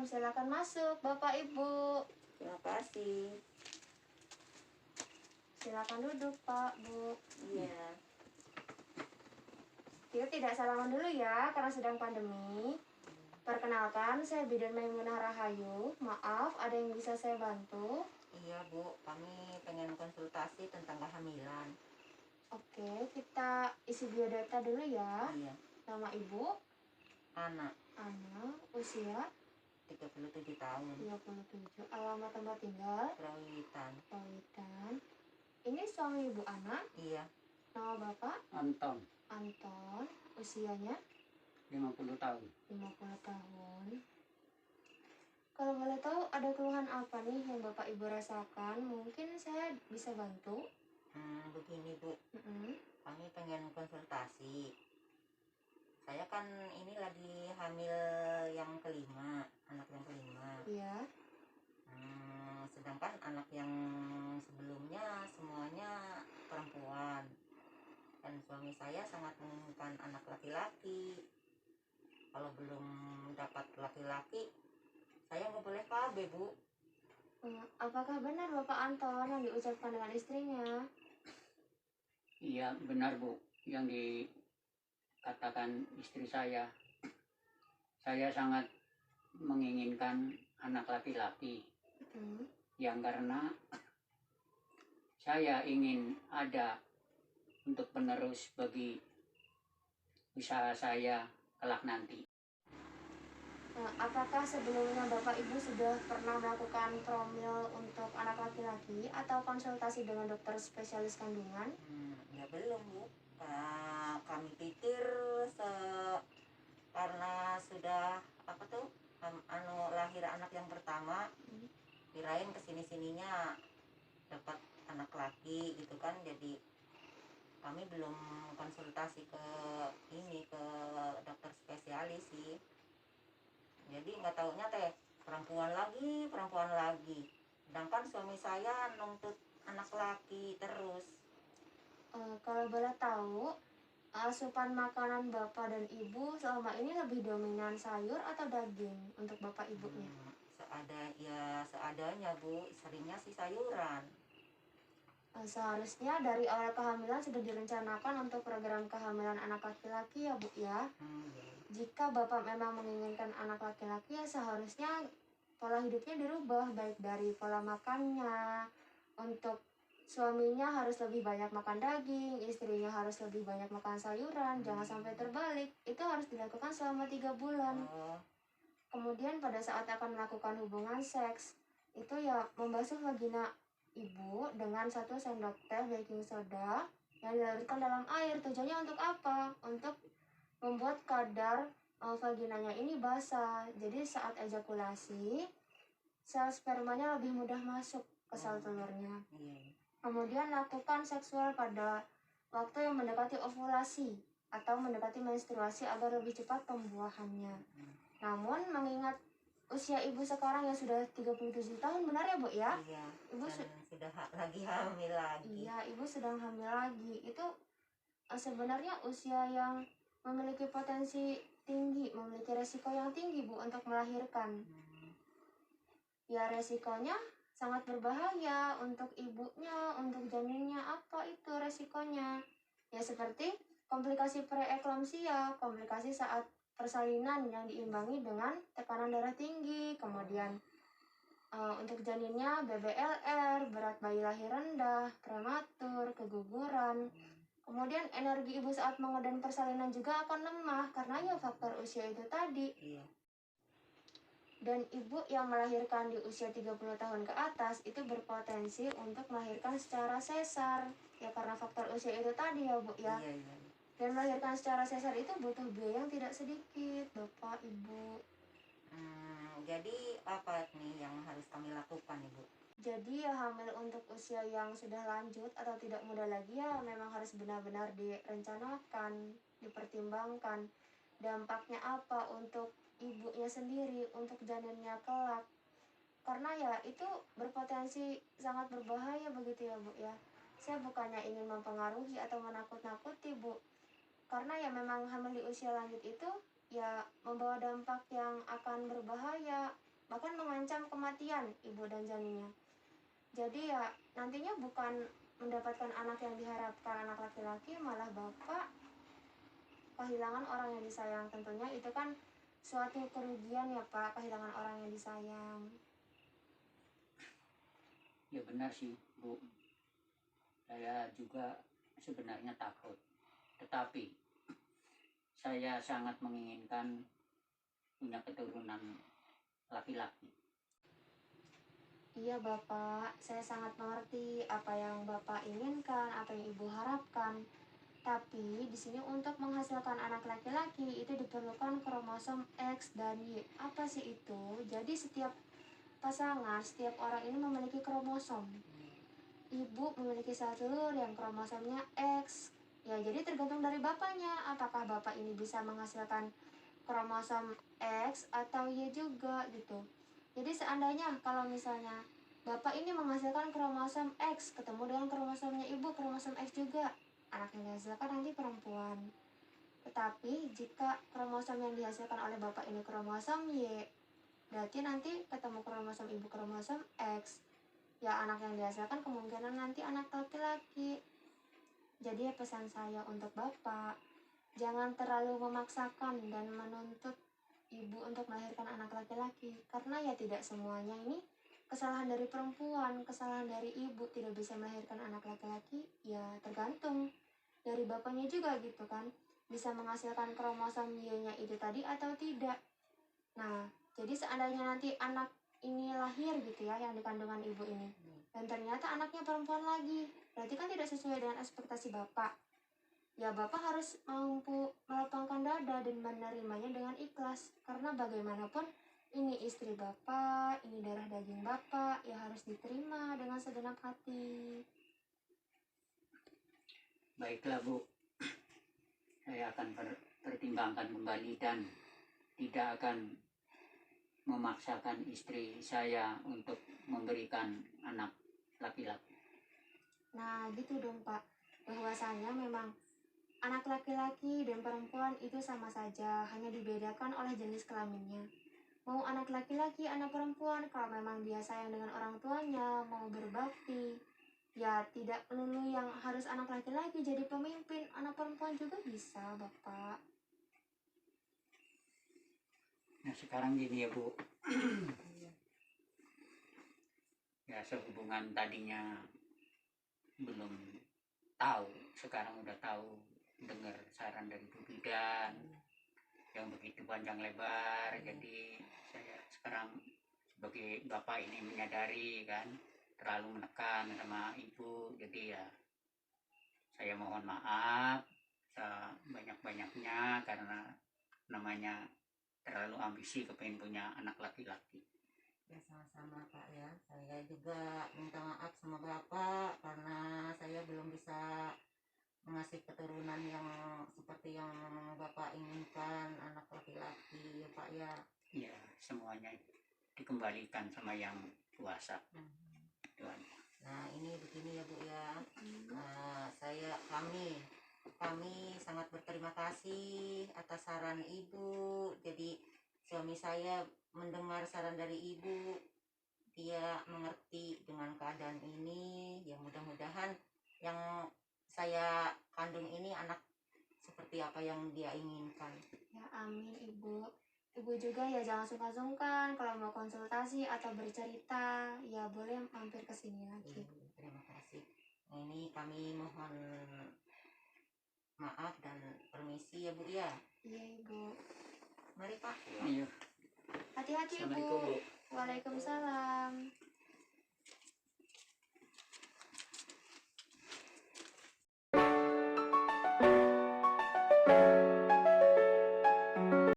Welcome, silakan masuk Bapak Ibu. Terima kasih. Silakan duduk Pak, Bu. Iya. Kita tidak salaman dulu ya, karena sedang pandemi. Perkenalkan, saya Bidan Maimunah Rahayu. Maaf, ada yang bisa saya bantu? Iya Bu, kami pengen konsultasi tentang kehamilan. Oke, kita isi biodata dulu ya. Iya. Nama Ibu? Anak. Ana, usia? 37 tahun. 37. Alamat tempat tinggal? Perawitan. Pawitan. Ini suami Ibu Ana? Iya. Nama Bapak? Anton, Anton. Usianya? 50 tahun. 50 tahun. Kalau boleh tahu ada keluhan apa nih yang Bapak Ibu rasakan? Mungkin saya bisa bantu. Begini Bu, kami pengen konsultasi. Saya kan ini lagi hamil yang kelima, anak yang kelima. Iya. Sedangkan anak yang sebelumnya semuanya perempuan. Dan suami saya sangat menginginkan anak laki-laki. Kalau belum dapat laki-laki, saya nggak boleh KB Bu. Apakah benar Bapak Anton yang diucapkan dengan istrinya? Iya benar Bu, yang dikatakan istri saya. Saya sangat menginginkan anak laki-laki. Yang karena saya ingin ada untuk penerus bagi usaha saya kelak nanti. Apakah sebelumnya Bapak Ibu sudah pernah melakukan promil untuk anak laki-laki atau konsultasi dengan dokter spesialis kandungan? Ya belum Bu. Kami pikir karena sudah lahir anak yang pertama, kirain kesini-sininya dapat anak laki gitu kan, jadi kami belum konsultasi ke dokter spesialis sih. Jadi nggak taunya perempuan lagi. Sedangkan suami saya nuntut anak laki terus. Kalau boleh tahu, asupan makanan Bapak dan Ibu selama ini lebih dominan sayur atau daging untuk Bapak Ibunya? Seadanya Bu, seringnya sih sayuran. Seharusnya dari awal kehamilan sudah direncanakan untuk program kehamilan anak laki-laki ya Bu ya. Jika Bapak memang menginginkan anak laki-laki ya seharusnya pola hidupnya dirubah, baik dari pola makannya. Untuk suaminya harus lebih banyak makan daging, istrinya harus lebih banyak makan sayuran, jangan sampai terbalik. Itu harus dilakukan selama 3 bulan. Kemudian pada saat akan melakukan hubungan seks, itu ya membasuh vagina Ibu dengan 1 sendok teh baking soda yang dilarutkan dalam air. Tujuannya untuk apa? Untuk membuat kadar vaginanya ini basah. Jadi saat ejakulasi, sel spermanya lebih mudah masuk ke sel telurnya. Kemudian lakukan seksual pada waktu yang mendekati ovulasi atau mendekati menstruasi agar lebih cepat pembuahannya. Namun mengingat usia Ibu sekarang yang sudah 37 tahun, benar ya Bu ya? Iya, Ibu sudah lagi hamil lagi. Iya, Ibu sedang hamil lagi. Itu sebenarnya usia yang memiliki potensi tinggi, memiliki resiko yang tinggi Bu untuk melahirkan. Ya resikonya sangat berbahaya untuk ibunya, untuk janinnya. Apa itu resikonya? Ya seperti komplikasi preeklamsia, komplikasi saat persalinan yang diimbangi dengan tekanan darah tinggi, kemudian untuk janinnya BBLR, berat bayi lahir rendah, prematur, keguguran. Kemudian energi ibu saat mengedan persalinan juga akan lemah karena ya faktor usia itu tadi. Dan ibu yang melahirkan di usia 30 tahun ke atas itu berpotensi untuk melahirkan secara sesar. Ya karena faktor usia itu tadi ya Bu ya. Dan melahirkan secara sesar itu butuh biaya yang tidak sedikit, Bapak, Ibu. Jadi apa nih yang harus kami lakukan Ibu? Jadi ya hamil untuk usia yang sudah lanjut atau tidak muda lagi ya memang harus benar-benar direncanakan, dipertimbangkan. Dampaknya apa untuk ibunya sendiri, untuk janinnya kelak. Karena ya itu berpotensi sangat berbahaya begitu ya Bu ya. Saya bukannya ingin mempengaruhi atau menakut-nakuti Bu. Karena ya memang hamil di usia lanjut itu ya membawa dampak yang akan berbahaya. bahkan mengancam kematian ibu dan janinnya. Jadi ya nantinya bukan mendapatkan anak yang diharapkan, anak laki-laki, malah bapak kehilangan orang yang disayang. Tentunya itu kan suatu kerugian ya Pak, kehilangan orang yang disayang. Ya benar sih Bu, saya juga sebenarnya takut, tetapi saya sangat menginginkan punya keturunan laki-laki. Iya Bapak, saya sangat mengerti apa yang Bapak inginkan, apa yang Ibu harapkan. Tapi di sini untuk menghasilkan anak laki-laki itu diperlukan kromosom X dan Y. Apa sih itu? Jadi setiap pasangan, setiap orang ini memiliki kromosom. Ibu memiliki sel telur yang kromosomnya X. Ya, jadi tergantung dari bapaknya. Apakah bapak ini bisa menghasilkan kromosom X atau Y juga gitu. Jadi seandainya kalau misalnya bapak ini menghasilkan kromosom X ketemu dengan kromosomnya ibu kromosom X juga, anak yang dihasilkan nanti perempuan. Tetapi jika kromosom yang dihasilkan oleh bapak ini kromosom Y, berarti nanti ketemu kromosom ibu kromosom X. Ya anak yang dihasilkan kemungkinan nanti anak laki-laki. Jadi pesan saya untuk bapak, jangan terlalu memaksakan dan menuntut ibu untuk melahirkan anak laki-laki, karena ya tidak semuanya ini kesalahan dari perempuan, kesalahan dari ibu tidak bisa melahirkan anak laki-laki, ya tergantung dari bapaknya juga gitu kan, bisa menghasilkan kromosom Y-nya itu tadi atau tidak. Nah, jadi seandainya nanti anak ini lahir gitu ya, yang di kandungan ibu ini, dan ternyata anaknya perempuan lagi, berarti kan tidak sesuai dengan ekspektasi bapak. Ya bapak harus mampu melapangkan dada dan menerimanya dengan ikhlas, karena bagaimanapun ini istri bapak, ini darah daging bapak, ya harus diterima dengan segenap hati. Baiklah Bu, saya akan pertimbangkan kembali dan tidak akan memaksakan istri saya untuk memberikan anak laki-laki. Nah gitu dong Pak, bahwasanya memang anak laki-laki dan perempuan itu sama saja, hanya dibedakan oleh jenis kelaminnya. Mau anak laki-laki, anak perempuan, kalau memang dia sayang dengan orang tuanya, mau berbakti, ya tidak melulu yang harus anak laki-laki jadi pemimpin, anak perempuan juga bisa Bapak. Nah sekarang gini ya Bu, ya sehubungan tadinya belum tahu, sekarang udah tahu, dengar saran dari Bu Bidan yang begitu panjang lebar. Jadi saya sekarang sebagai bapak ini menyadari kan terlalu menekan sama ibu, jadi ya saya mohon maaf sebanyak-banyaknya karena namanya terlalu ambisi kepengen punya anak laki-laki. Ya sama-sama Pak ya, saya juga minta maaf sama Bapak karena saya belum bisa mengasih keturunan yang seperti yang Bapak inginkan, anak laki-laki ya Pak ya. Ya semuanya dikembalikan sama yang kuasa Tuhan. Nah ini begini ya Bu ya, kami sangat berterima kasih atas saran Ibu. Jadi suami saya mendengar saran dari Ibu, dia mengerti dengan keadaan ini. Ya mudah-mudahan yang saya kandung ini anak seperti apa yang dia inginkan. Ya amin Ibu. Ibu juga ya jangan sungkan-sungkan kalau mau konsultasi atau bercerita, ya boleh mampir ke sini lagi. Terima kasih. Nah, ini kami mohon maaf dan permisi ya Bu ya. Iya Ibu. Mari Pak. Ayo. Hati-hati Assalamualaikum Ibu. Bu. Waalaikumsalam.